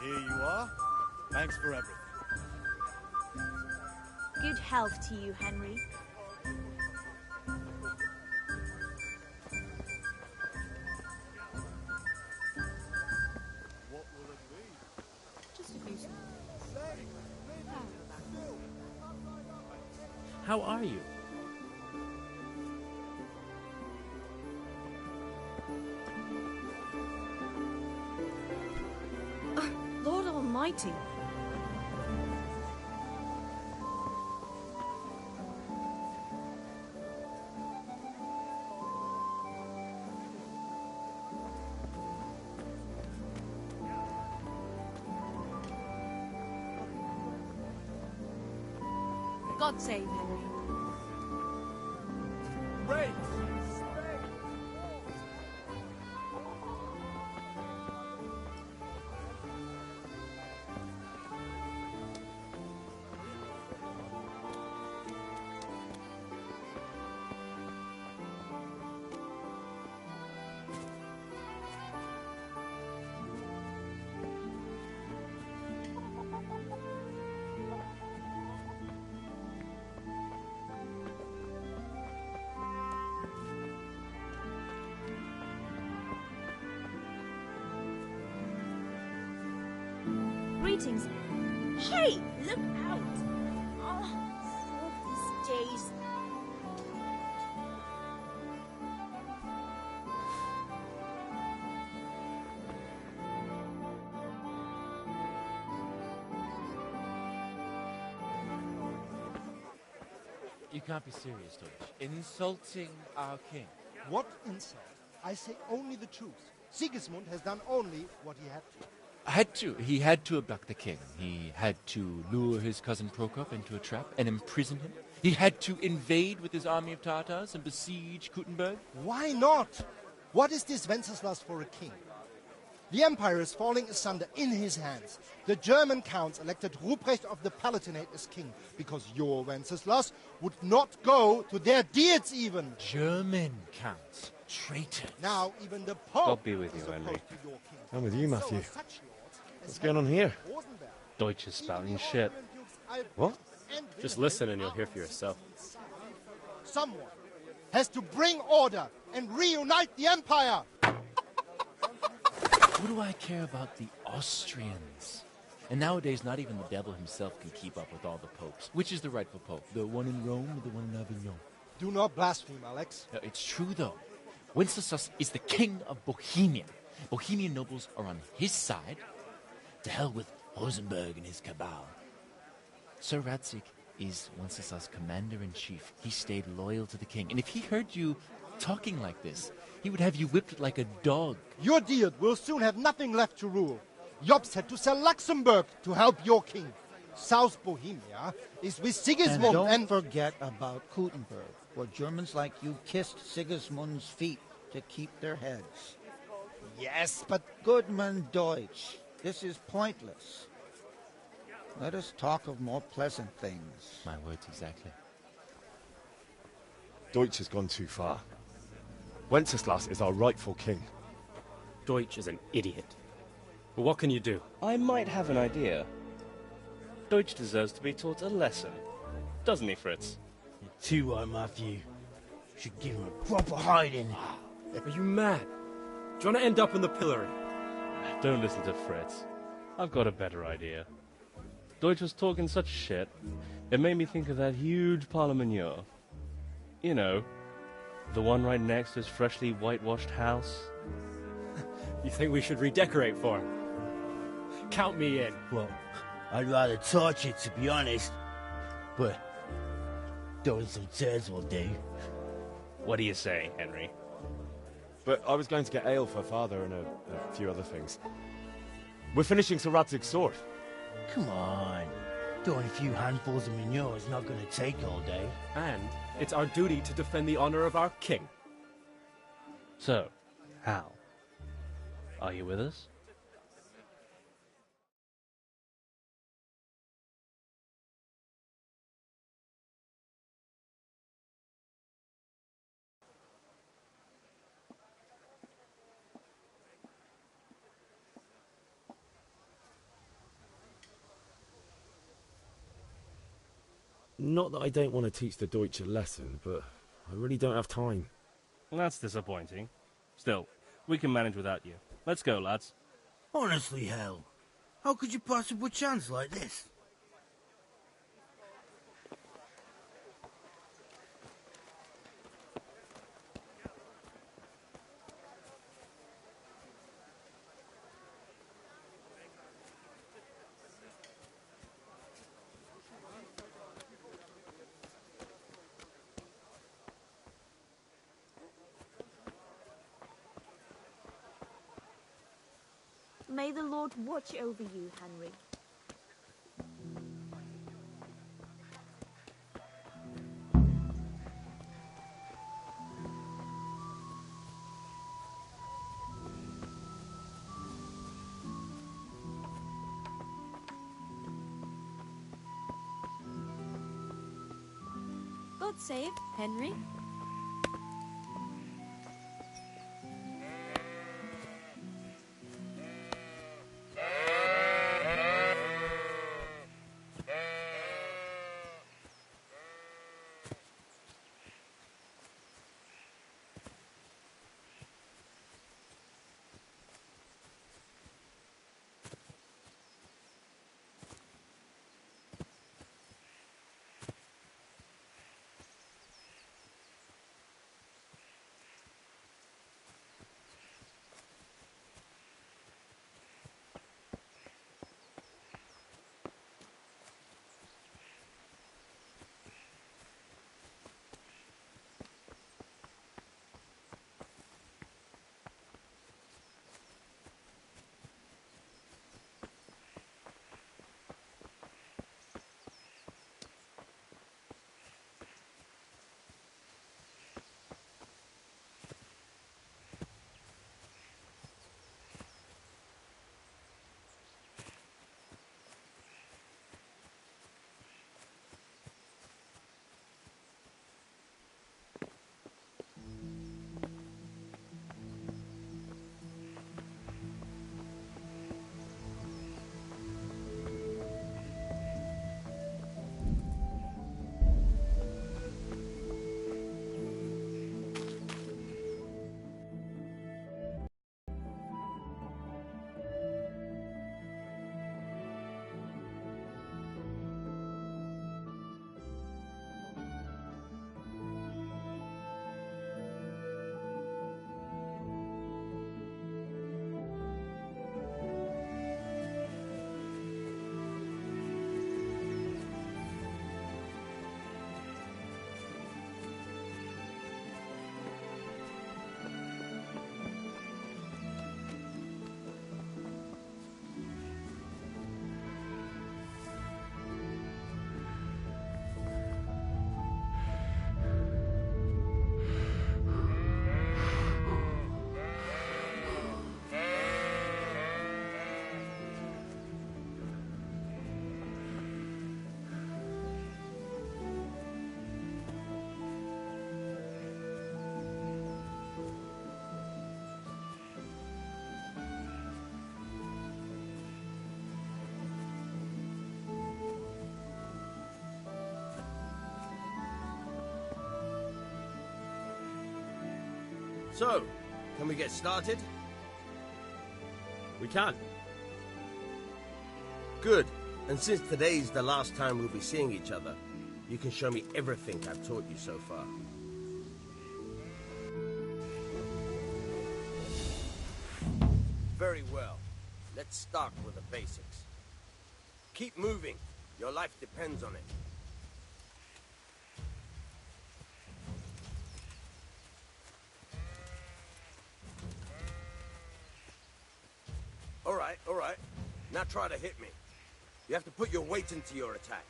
Here you are. Thanks for everything. Good health to you, Henry. What will it be? Just a few small. How are you? Lord Almighty. God save Henry. Great! Greetings. Hey, look out! Oh, these days. You can't be serious, Deutsch. Insulting our king. What insult? I say only the truth. Sigismund has done only what he had to. He had to abduct the king. He had to lure his cousin Prokop into a trap and imprison him. He had to invade with his army of Tatars and besiege Kuttenberg. Why not? What is this Wenceslas for a king? The empire is falling asunder in his hands. The German counts elected Ruprecht of the Palatinate as king because your Wenceslas would not go to their deeds even. German counts. Traitors. Now even the Pope God be with is you, Henry. opposed to your king. I'm with you, Matthew. So are such lords as What's going on here? Rosenberg. Deutsch is spouting shit. What? Just listen and you'll hear for yourself. Someone has to bring order and reunite the empire. What do I care about the Austrians? And nowadays, not even the devil himself can keep up with all the popes. Which is the rightful pope? The one in Rome or the one in Avignon? Do not blaspheme, Alex. No, it's true, though. Wenceslas is the king of Bohemia. Bohemian nobles are on his side. To hell with Rosenberg and his cabal. Sir Radzik is Wenceslas' commander-in-chief. He stayed loyal to the king. And if he heard you talking like this, he would have you whipped like a dog. Your deal will soon have nothing left to rule. Jobst had to sell Luxembourg to help your king. South Bohemia is with Sigismund and don't forget about Kuttenberg, where Germans like you kissed Sigismund's feet to keep their heads. Yes, but Goodman Deutsch, this is pointless. Let us talk of more pleasant things. My words exactly. Deutsch has gone too far. Wenceslas is our rightful king. Deutsch is an idiot. But what can you do? I might have an idea. Deutsch deserves to be taught a lesson. Doesn't he, Fritz? You're too right, Matthew. Should give him a proper hiding. Are you mad? Do you want to end up in the pillory? Don't listen to Fritz. I've got a better idea. Deutsch was talking such shit, it made me think of that huge parliament. You know, the one right next to his freshly whitewashed house. You think we should redecorate for him? Count me in. Well, I'd rather torch it, to be honest. But throwing some chairs will do. What do you say, Henry? But I was going to get ale for father and a few other things. We're finishing Sir Radzig's sword. Come on. Throwing a few handfuls of manure is not going to take all day. And it's our duty to defend the honor of our king. So, Hal, are you with us? Not that I don't want to teach the Deutsch a lesson, but I really don't have time. That's disappointing. Still, we can manage without you. Let's go, lads. Honestly, hell. How could you possibly chance like this? May the Lord watch over you, Henry. God save Henry. So, can we get started? We can. Good. And since today's the last time we'll be seeing each other, you can show me everything I've taught you so far. Very well. Let's start with the basics. Keep moving. Your life depends on it. All right. Now try to hit me. You have to put your weight into your attack.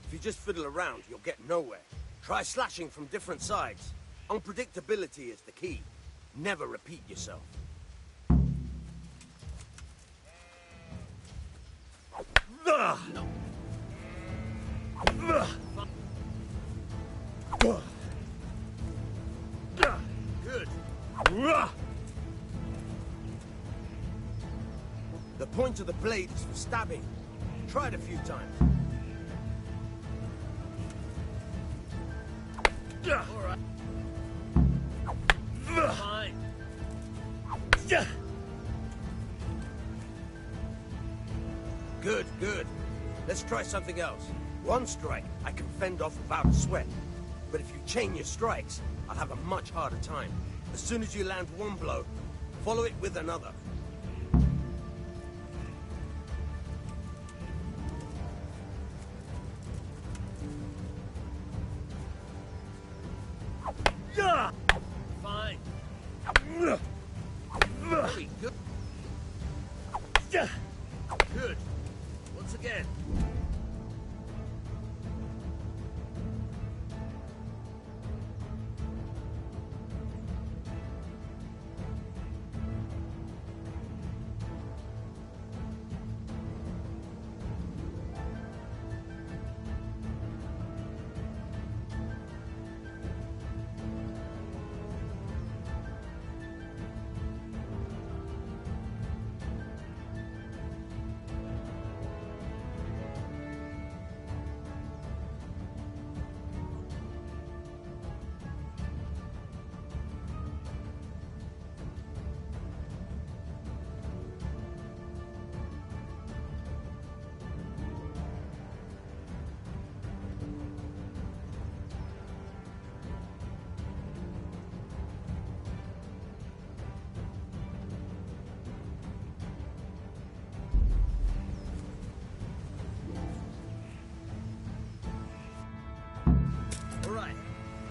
If you just fiddle around, you'll get nowhere. Try slashing from different sides. Unpredictability is the key. Never repeat yourself. Good. The point of the blade is for stabbing. Try it a few times. Alright. Fine. Good, good. Let's try something else. One strike, I can fend off without a sweat. But if you chain your strikes, I'll have a much harder time. As soon as you land one blow, follow it with another. Fine. Very good. Good. Once again.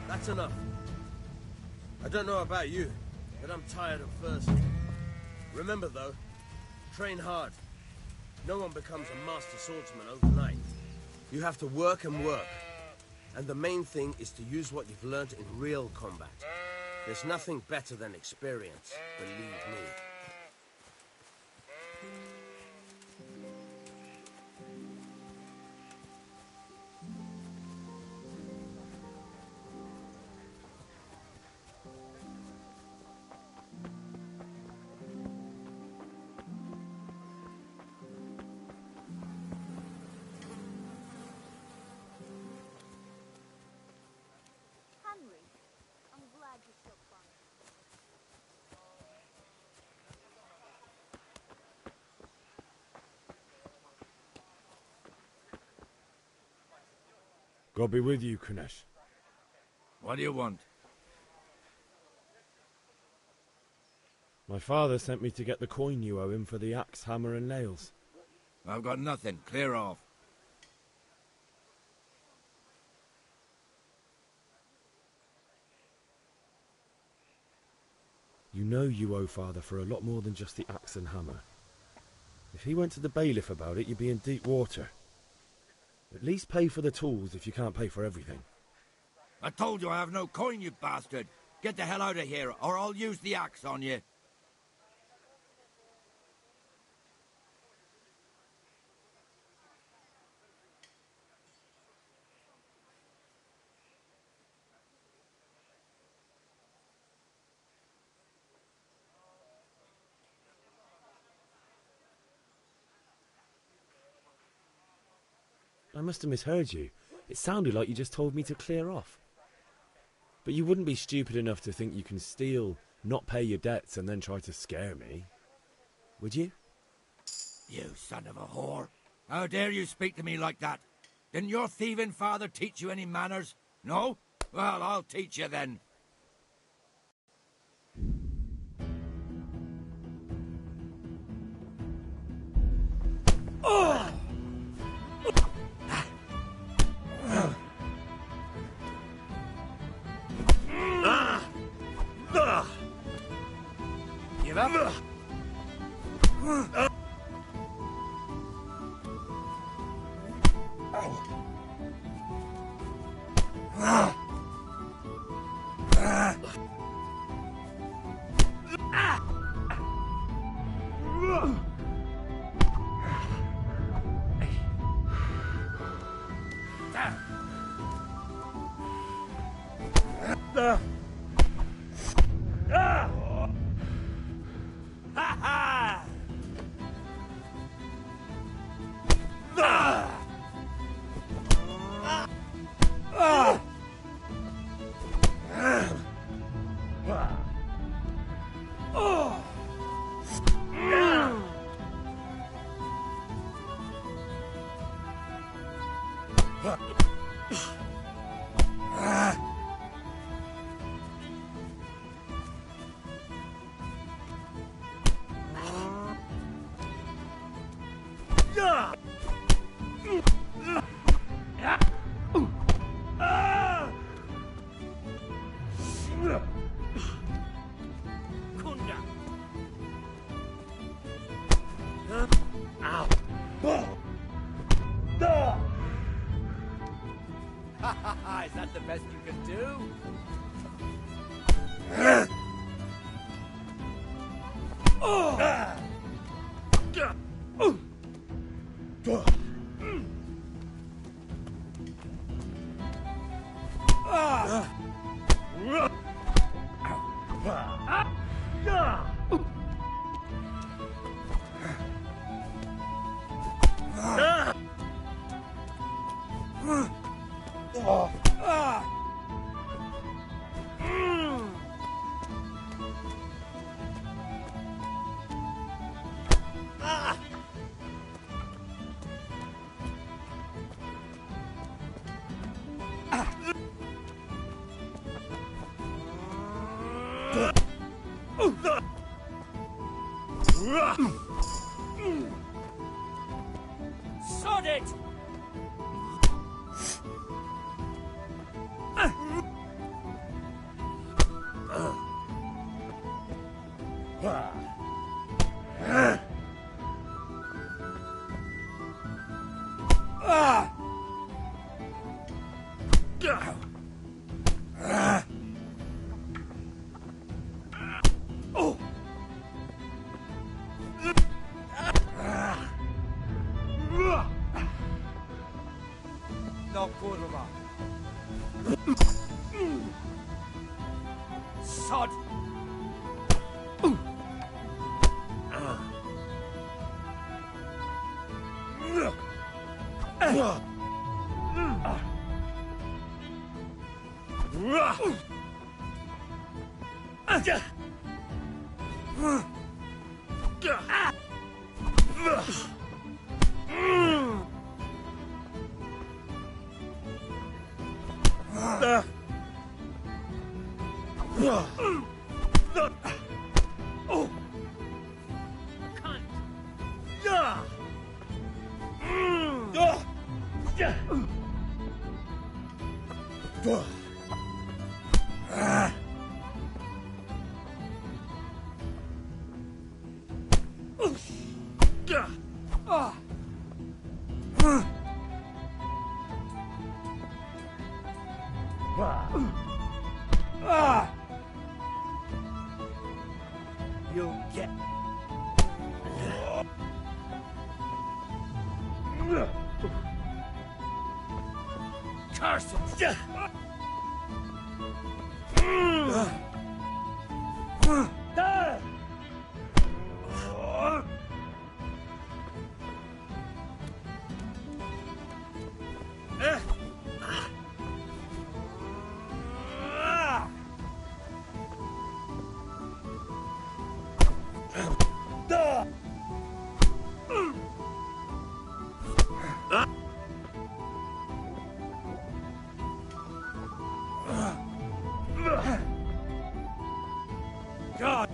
That's enough. I don't know about you, but I'm tired of first. Remember though, train hard. No one becomes a master swordsman overnight. You have to work and work. And the main thing is to use what you've learned in real combat. There's nothing better than experience, believe me. God be with you, Kunesh. What do you want? My father sent me to get the coin you owe him for the axe, hammer and nails. I've got nothing. Clear off. You know you owe father for a lot more than just the axe and hammer. If he went to the bailiff about it, you'd be in deep water. At least pay for the tools if you can't pay for everything. I told you I have no coin, you bastard. Get the hell out of here, or I'll use the axe on you. I must have misheard you. It sounded like you just told me to clear off. But you wouldn't be stupid enough to think you can steal, not pay your debts, and then try to scare me. Would you? You son of a whore. How dare you speak to me like that? Didn't your thieving father teach you any manners? No? Well, I'll teach you then. Give up? Is that the best you can do? Sod it! No kurwa. Sod! You'll get... Curse it! God!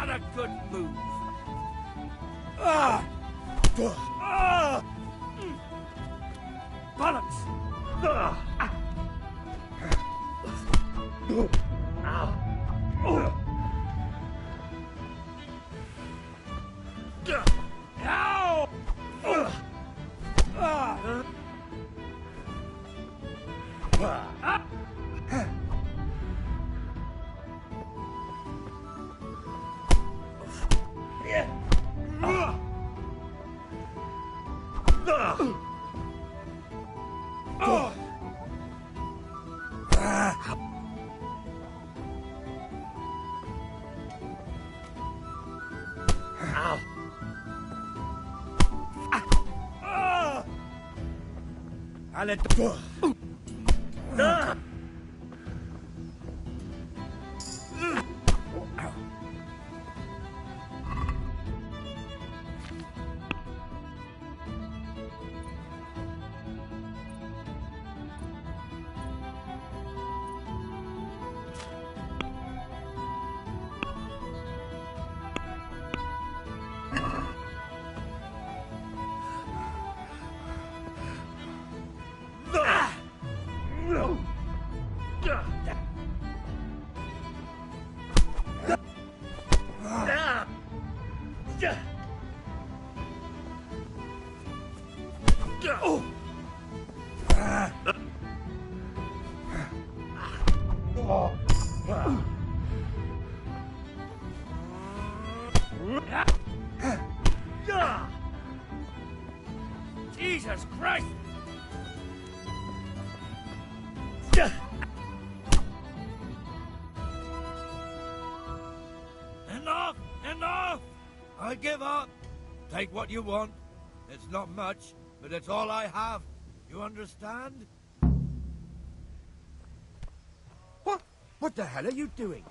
Not a good move. Ah! Ah! Balance! Ah! Ow! Ow! I let the... Jesus Christ! Enough! Enough! I give up. Take what you want. It's not much, but it's all I have. You understand? What? What the hell are you doing?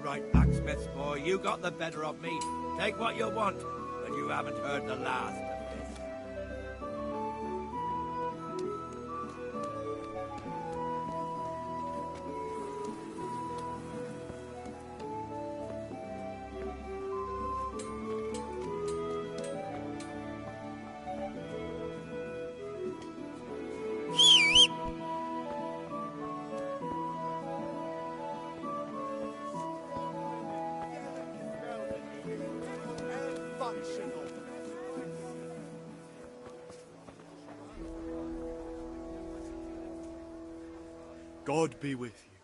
right, blacksmith's boy. You got the better of me. Take what you want, and you haven't heard the last of this. God be with you.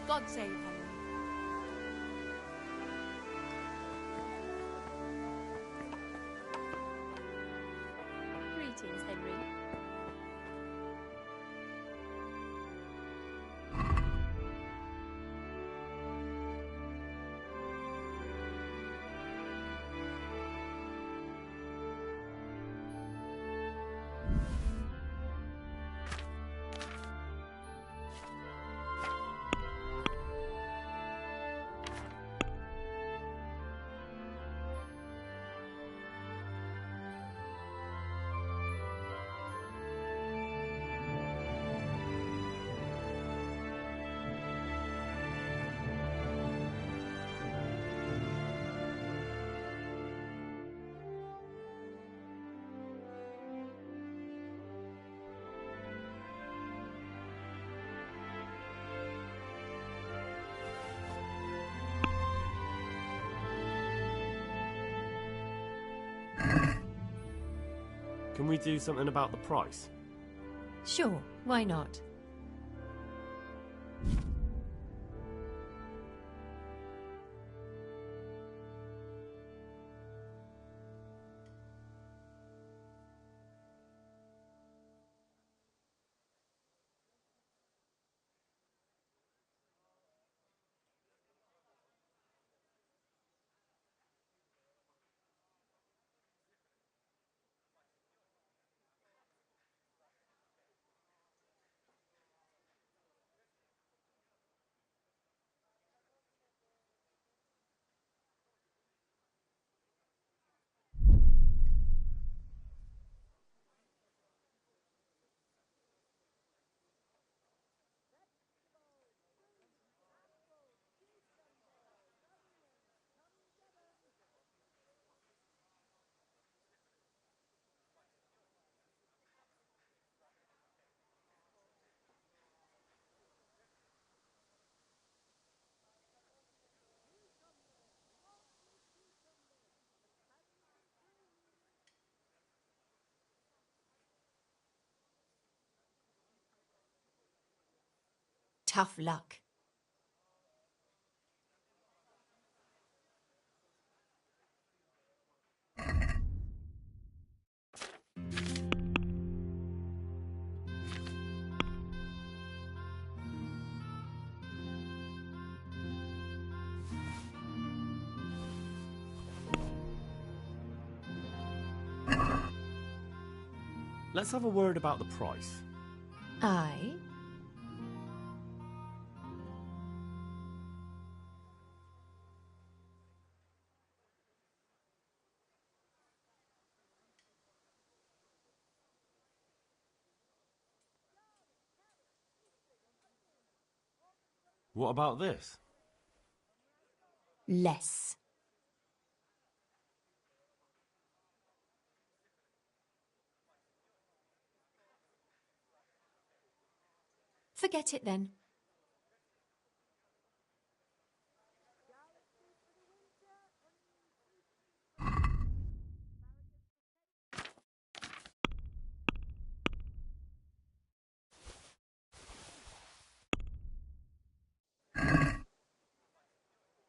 God save Henry. Greetings, Henry. Can we do something about the price? Sure, why not? Tough luck. Let's have a word about the price. Aye. What about this? Less. Forget it then.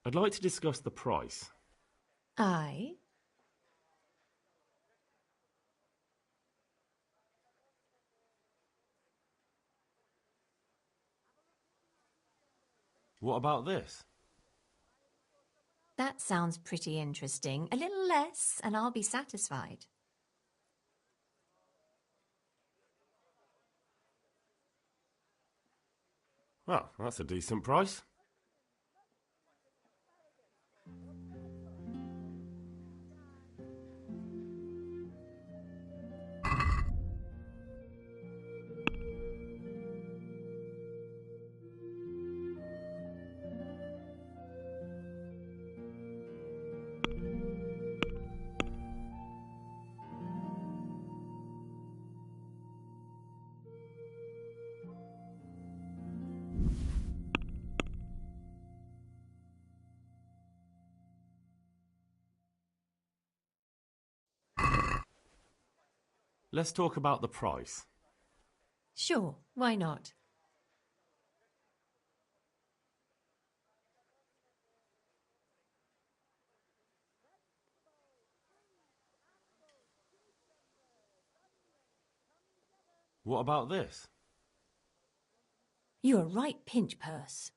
I'd like to discuss the price. Aye. What about this? That sounds pretty interesting. A little less and I'll be satisfied. Well, that's a decent price. Let's talk about the price. Sure, why not? What about this? You're a right pinch purse.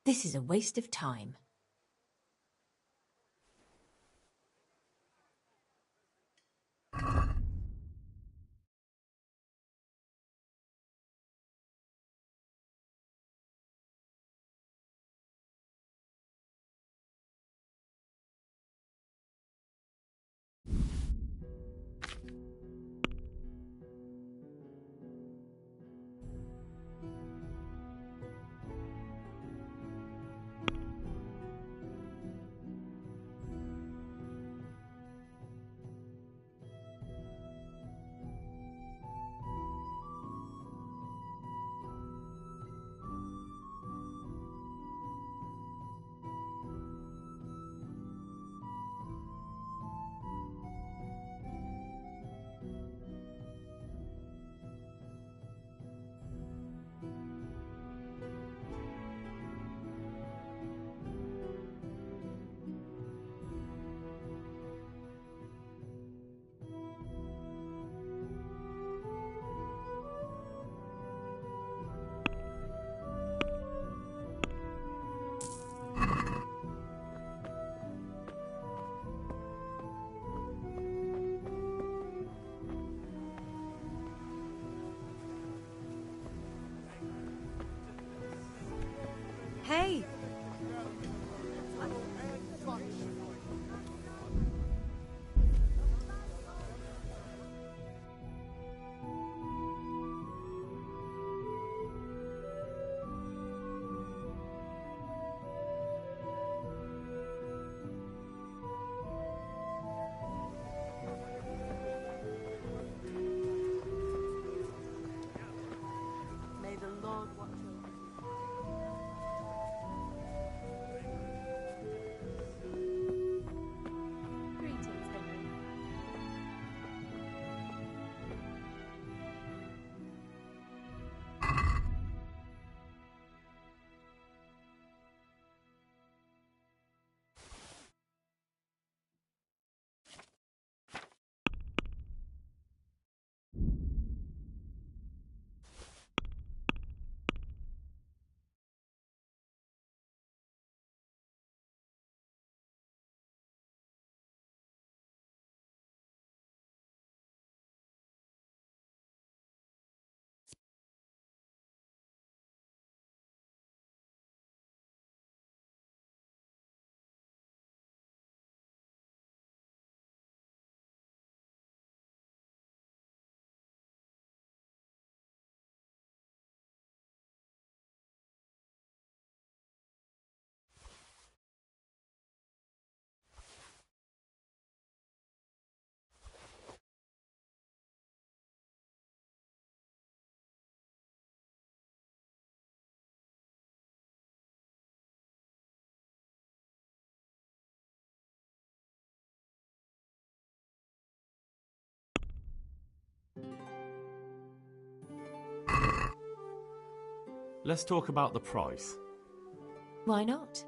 This is a waste of time. let's talk about the price. Why not?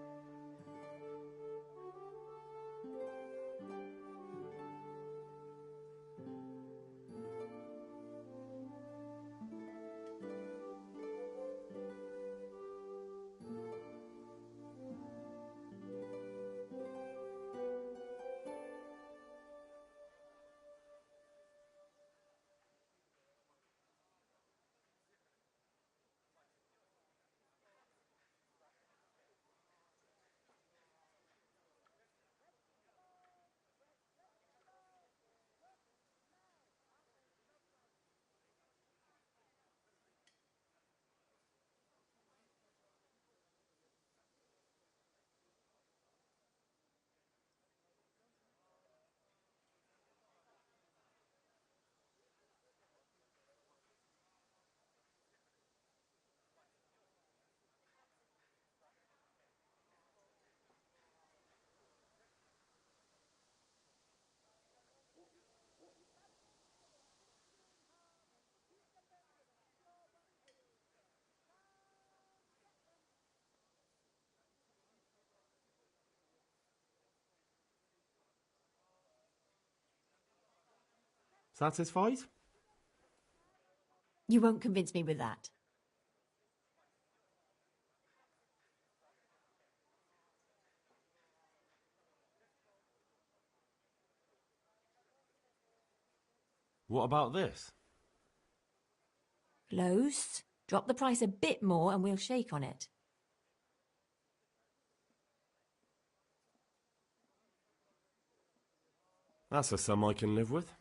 Satisfied? You won't convince me with that. What about this? Close. Drop the price a bit more and we'll shake on it. That's a sum I can live with.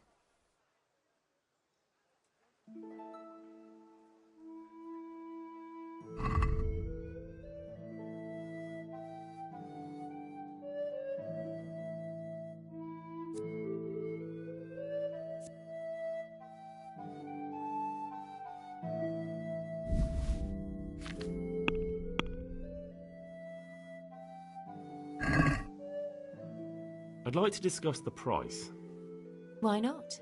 I'd like to discuss the price. Why not?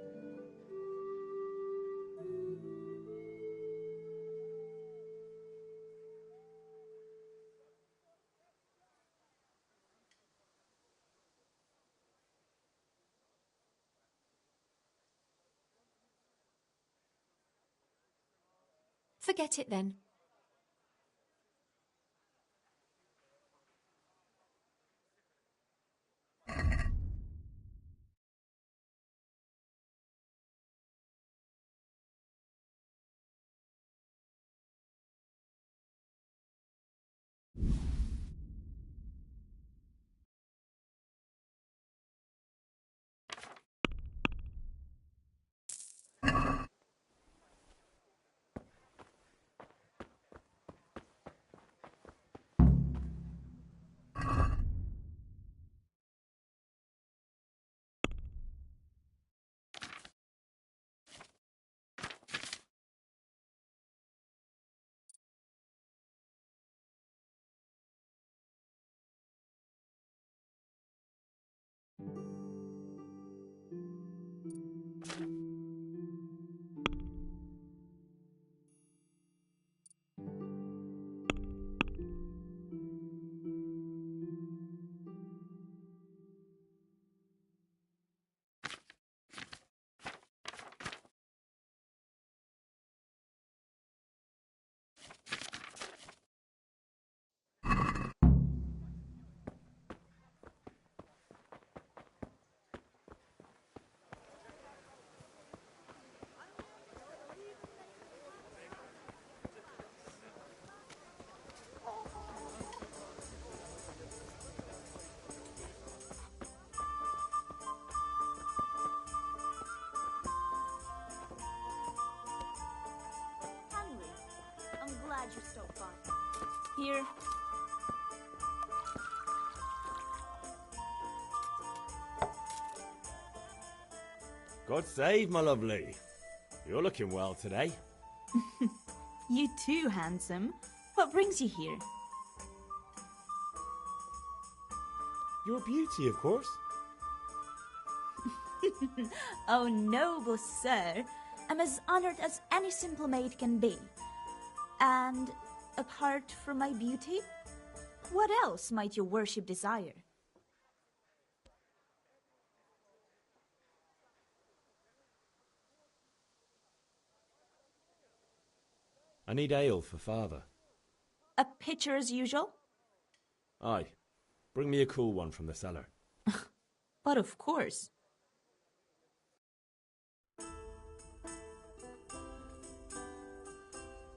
Forget it then. Glad you stopped by. Here. God save, my lovely. You're looking well today. You too, handsome. What brings you here? Your beauty, of course. Oh, noble sir. I'm as honored as any simple maid can be. And Apart from my beauty, what else might your worship desire? I need ale for father. A pitcher as usual? Aye. Bring me a cool one from the cellar. But of course.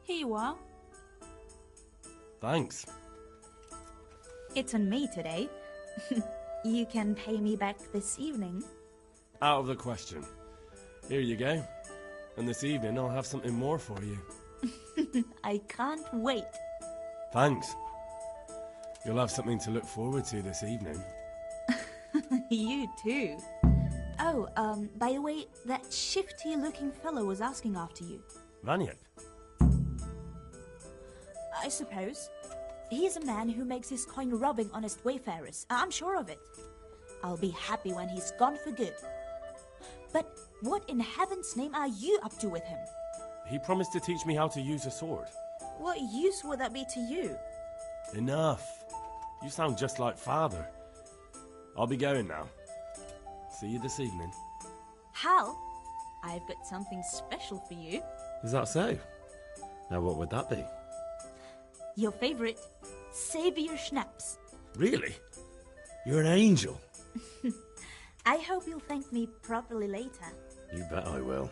Here you are. Thanks. It's on me today. You can pay me back this evening. Out of the question. Here you go. And this evening I'll have something more for you. I can't wait. Thanks. You'll have something to look forward to this evening. You too. Oh, by the way, that shifty-looking fellow was asking after you. Vanyek? I suppose. He is a man who makes his coin robbing honest wayfarers. I'm sure of it. I'll be happy when he's gone for good. But what in heaven's name are you up to with him? He promised to teach me how to use a sword. What use would that be to you? Enough. You sound just like father. I'll be going now. See you this evening. Hal, I've got something special for you. Is that so? Now what would that be? Your favorite, Savior Schnapps. Really? You're an angel. I hope you'll thank me properly later. You bet I will.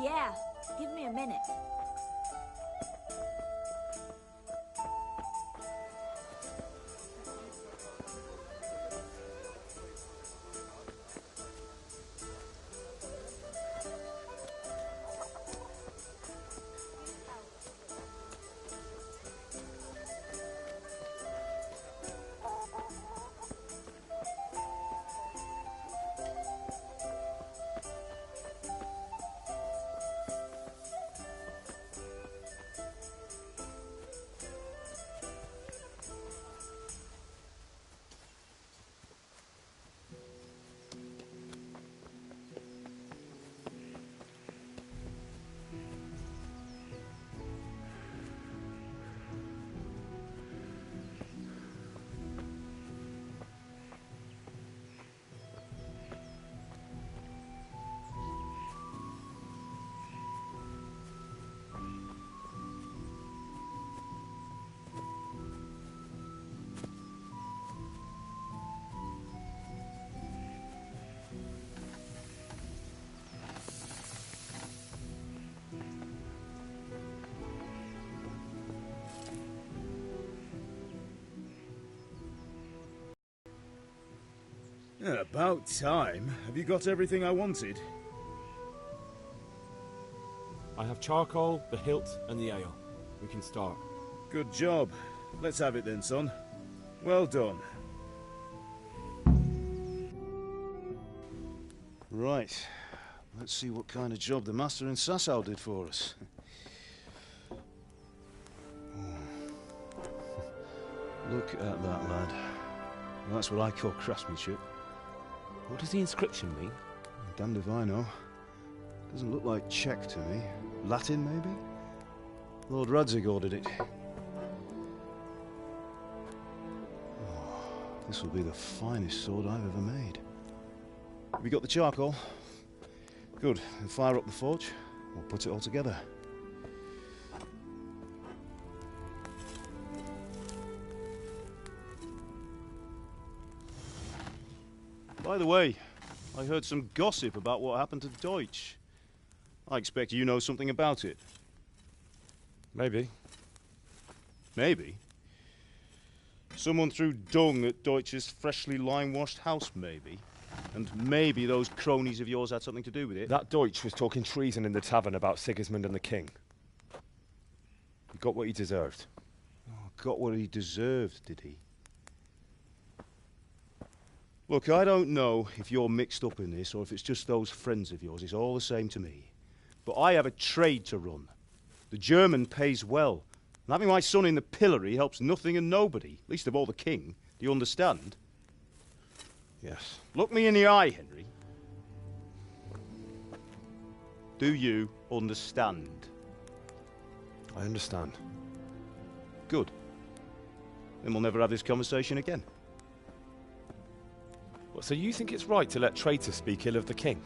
Yeah, give me a minute. Yeah, about time. Have you got everything I wanted? I have charcoal, the hilt, and the ale. We can start. Good job. Let's have it then, son. Well done. Right. Let's see what kind of job the master in Sasau did for us. Look at that, lad. That's what I call craftsmanship. What does the inscription mean? Damned if I know. Doesn't look like Czech to me. Latin, maybe? Lord Radzig ordered it. Oh, this will be the finest sword I've ever made. Have you got the charcoal? Good. Then fire up the forge. We'll put it all together. By the way, I heard some gossip about what happened to Deutsch. I expect you know something about it. Maybe. Maybe? Someone threw dung at Deutsch's freshly lime-washed house, maybe? And maybe those cronies of yours had something to do with it? That Deutsch was talking treason in the tavern about Sigismund and the king. He got what he deserved. Oh, got what he deserved, did he? Look, I don't know if you're mixed up in this or if it's just those friends of yours. It's all the same to me. But I have a trade to run. The German pays well. And having my son in the pillory helps nothing and nobody, least of all the king. Do you understand? Yes. Look me in the eye, Henry. Do you understand? I understand. Good. Then we'll never have this conversation again. What, so you think it's right to let traitors speak ill of the king?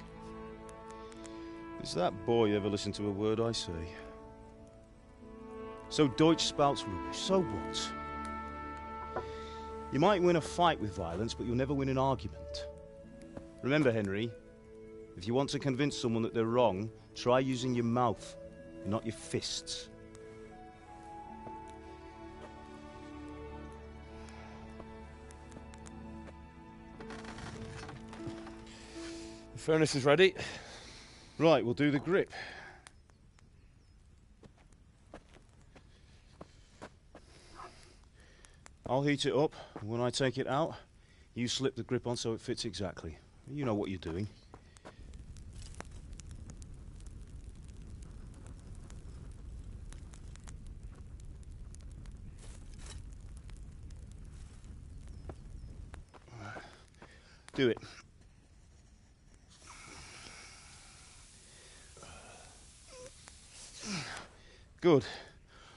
Does that boy ever listen to a word I say? So Deutsch spouts rubbish, so what? You might win a fight with violence, but you'll never win an argument. Remember, Henry, if you want to convince someone that they're wrong, try using your mouth, not your fists. The furnace is ready. Right, we'll do the grip. I'll heat it up, and when I take it out, you slip the grip on so it fits exactly. You know what you're doing. Do it. Good.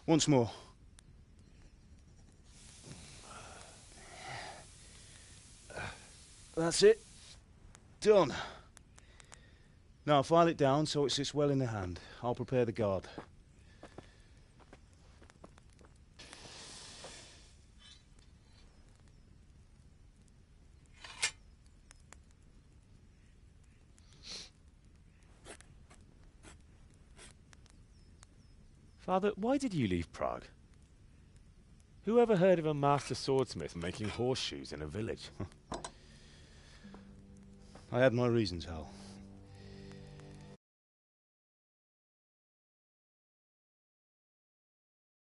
Once more. That's it. Done. Now file it down so it sits well in the hand. I'll prepare the guard. Father, why did you leave Prague? Who ever heard of a master swordsmith making horseshoes in a village? I had my reasons, Hal.